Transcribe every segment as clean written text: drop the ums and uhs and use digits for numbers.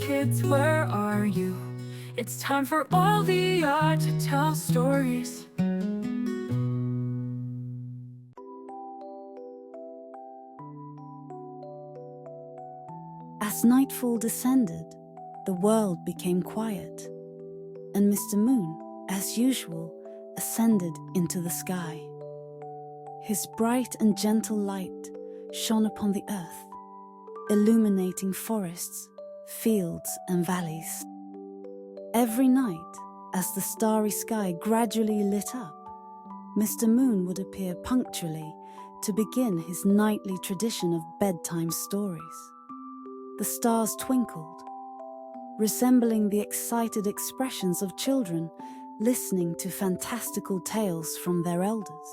kids, where are you? It's time for all the art to tell stories. As nightfall descended, the world became quiet, and Mr. Moon, as usual, ascended into the sky. His bright and gentle light shone upon the earth, illuminating forests, fields, and valleys. Every night, as the starry sky gradually lit up, Mr. Moon would appear punctually to begin his nightly tradition of bedtime stories. The stars twinkled, resembling the excited expressions of children listening to fantastical tales from their elders.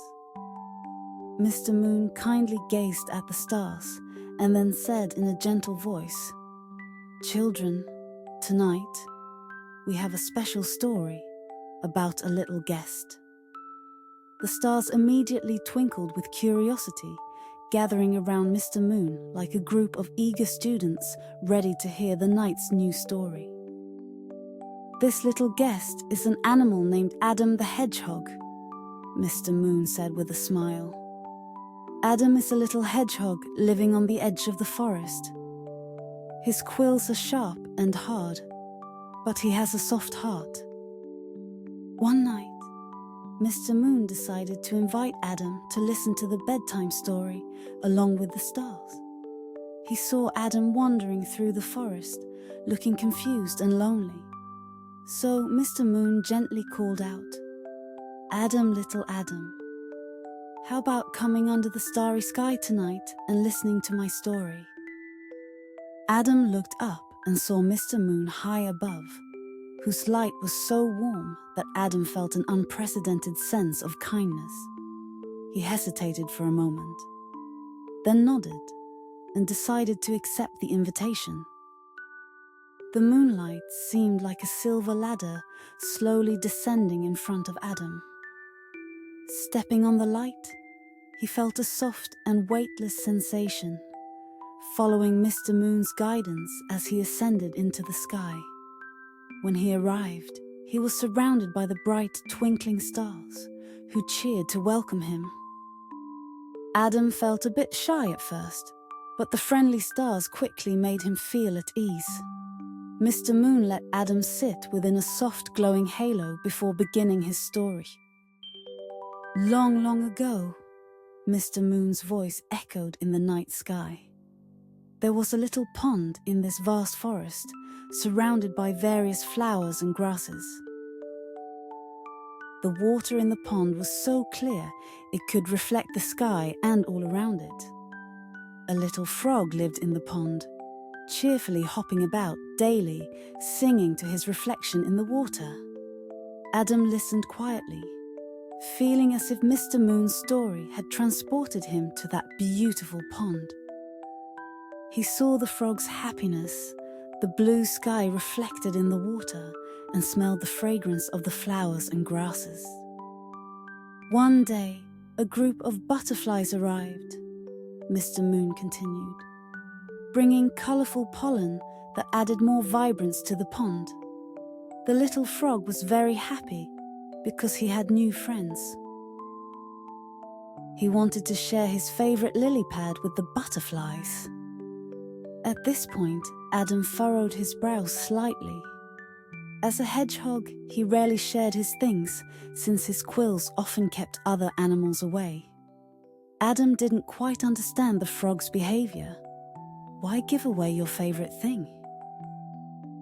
Mr. Moon kindly gazed at the stars and then said in a gentle voice, "Children, tonight we have a special story about a little guest." The stars immediately twinkled with curiosity, gathering around Mr. Moon like a group of eager students ready to hear the night's new story. "This little guest is an animal named Adam the Hedgehog," Mr. Moon said with a smile. "Adam is a little hedgehog living on the edge of the forest. His quills are sharp and hard, but he has a soft heart." One night, Mr. Moon decided to invite Adam to listen to the bedtime story along with the stars. He saw Adam wandering through the forest, looking confused and lonely. So Mr. Moon gently called out, "Adam, little Adam, how about coming under the starry sky tonight and listening to my story?" Adam looked up and saw Mr. Moon high above, whose light was so warm that Adam felt an unprecedented sense of kindness. He hesitated for a moment, then nodded and decided to accept the invitation. The moonlight seemed like a silver ladder slowly descending in front of Adam. Stepping on the light, he felt a soft and weightless sensation, following Mr. Moon's guidance as he ascended into the sky. When he arrived, he was surrounded by the bright, twinkling stars, who cheered to welcome him. Adam felt a bit shy at first, but the friendly stars quickly made him feel at ease. Mr. Moon let Adam sit within a soft, glowing halo before beginning his story. Long, long ago, Mr. Moon's voice echoed in the night sky. There was a little pond in this vast forest, surrounded by various flowers and grasses. The water in the pond was so clear it could reflect the sky and all around it. A little frog lived in the pond, cheerfully hopping about daily, singing to his reflection in the water. Adam listened quietly, feeling as if Mr. Moon's story had transported him to that beautiful pond. He saw the frog's happiness, the blue sky reflected in the water, and smelled the fragrance of the flowers and grasses. One day, a group of butterflies arrived, Mr. Moon continued, bringing colorful pollen that added more vibrance to the pond. The little frog was very happy because he had new friends. He wanted to share his favorite lily pad with the butterflies. At this point, Adam furrowed his brow slightly. As a hedgehog, he rarely shared his things since his quills often kept other animals away. Adam didn't quite understand the frog's behavior. Why give away your favorite thing?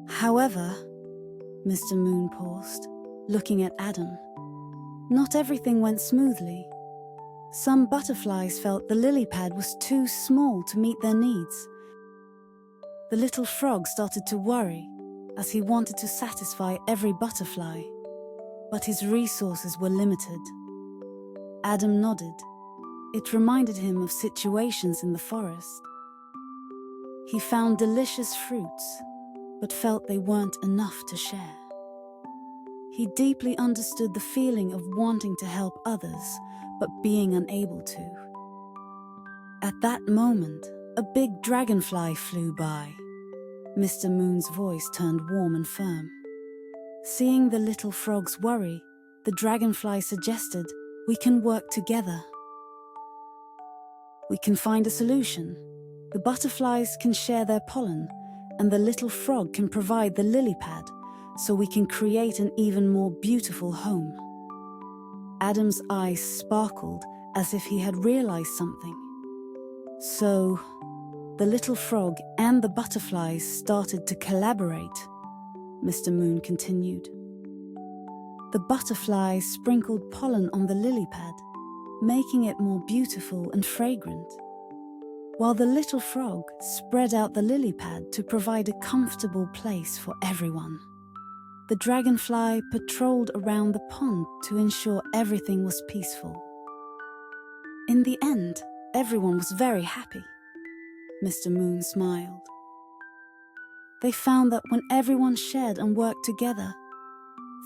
However, Mr. Moon paused, looking at Adam. Not everything went smoothly. Some butterflies felt the lily pad was too small to meet their needs. The little frog started to worry as he wanted to satisfy every butterfly, but his resources were limited. Adam nodded. It reminded him of situations in the forest. He found delicious fruits, but felt they weren't enough to share. He deeply understood the feeling of wanting to help others, but being unable to. At that moment, a big dragonfly flew by. Mr. Moon's voice turned warm and firm. Seeing the little frog's worry, the dragonfly suggested, "We can work together. We can find a solution. The butterflies can share their pollen, and the little frog can provide the lily pad, so we can create an even more beautiful home." Adam's eyes sparkled as if he had realized something. So, the little frog and the butterflies started to collaborate, Mr. Moon continued. The butterflies sprinkled pollen on the lily pad, making it more beautiful and fragrant, while the little frog spread out the lily pad to provide a comfortable place for everyone. The dragonfly patrolled around the pond to ensure everything was peaceful. In the end, everyone was very happy. Mr. Moon smiled. They found that when everyone shared and worked together,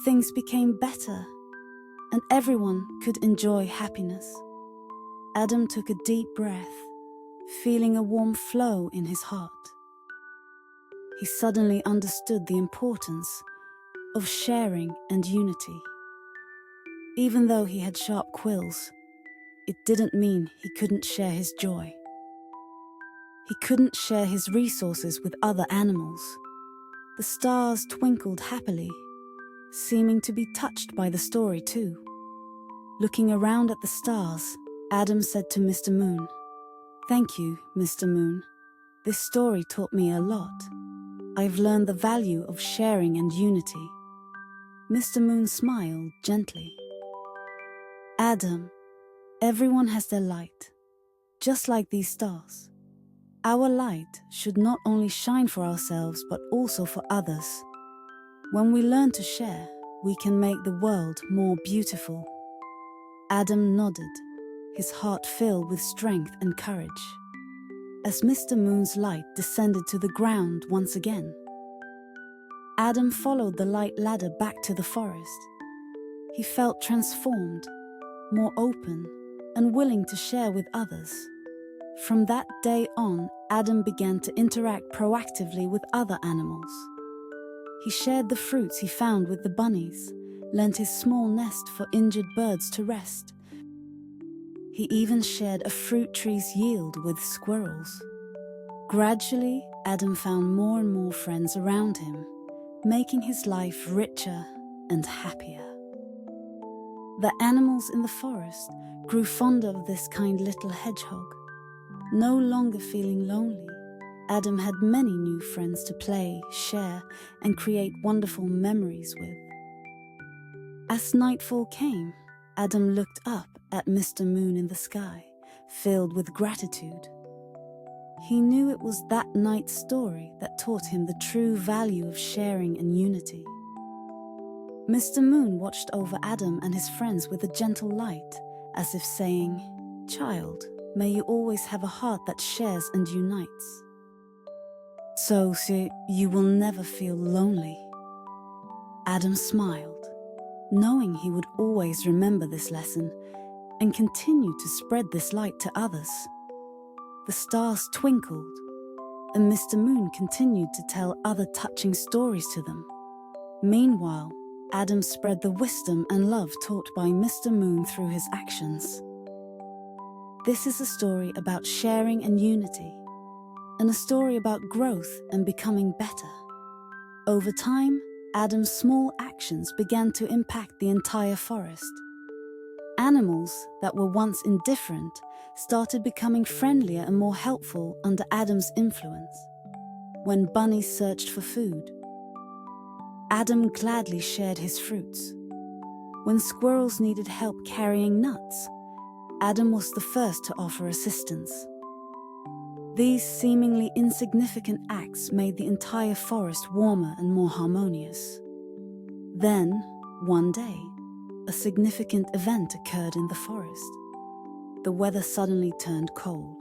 things became better, and everyone could enjoy happiness. Adam took a deep breath, feeling a warm flow in his heart. He suddenly understood the importance of sharing and unity. Even though he had sharp quills, it didn't mean he couldn't share his joy. He couldn't share his resources with other animals. The stars twinkled happily, seeming to be touched by the story too. Looking around at the stars, Adam said to Mr. Moon, "Thank you, Mr. Moon. This story taught me a lot. I've learned the value of sharing and unity." Mr. Moon smiled gently. "Adam, everyone has their light, just like these stars. Our light should not only shine for ourselves but also for others. When we learn to share, we can make the world more beautiful." Adam nodded, his heart filled with strength and courage. As Mr. Moon's light descended to the ground once again, Adam followed the light ladder back to the forest. He felt transformed, more open, and willing to share with others. From that day on, Adam began to interact proactively with other animals. He shared the fruits he found with the bunnies, lent his small nest for injured birds to rest. He even shared a fruit tree's yield with squirrels. Gradually, Adam found more and more friends around him, making his life richer and happier. The animals in the forest grew fonder of this kind little hedgehog. No longer feeling lonely, Adam had many new friends to play, share, and create wonderful memories with. As nightfall came, Adam looked up at Mr. Moon in the sky, filled with gratitude. He knew it was that night's story that taught him the true value of sharing and unity. Mr. Moon watched over Adam and his friends with a gentle light, as if saying, "Child, may you always have a heart that shares and unites. So you will never feel lonely." Adam smiled, knowing he would always remember this lesson and continue to spread this light to others. The stars twinkled, and Mr. Moon continued to tell other touching stories to them. Meanwhile, Adam spread the wisdom and love taught by Mr. Moon through his actions. This is a story about sharing and unity, and a story about growth and becoming better. Over time, Adam's small actions began to impact the entire forest. Animals that were once indifferent started becoming friendlier and more helpful under Adam's influence. When bunnies searched for food, Adam gladly shared his fruits. When squirrels needed help carrying nuts, Adam was the first to offer assistance. These seemingly insignificant acts made the entire forest warmer and more harmonious. Then, one day, a significant event occurred in the forest. The weather suddenly turned cold.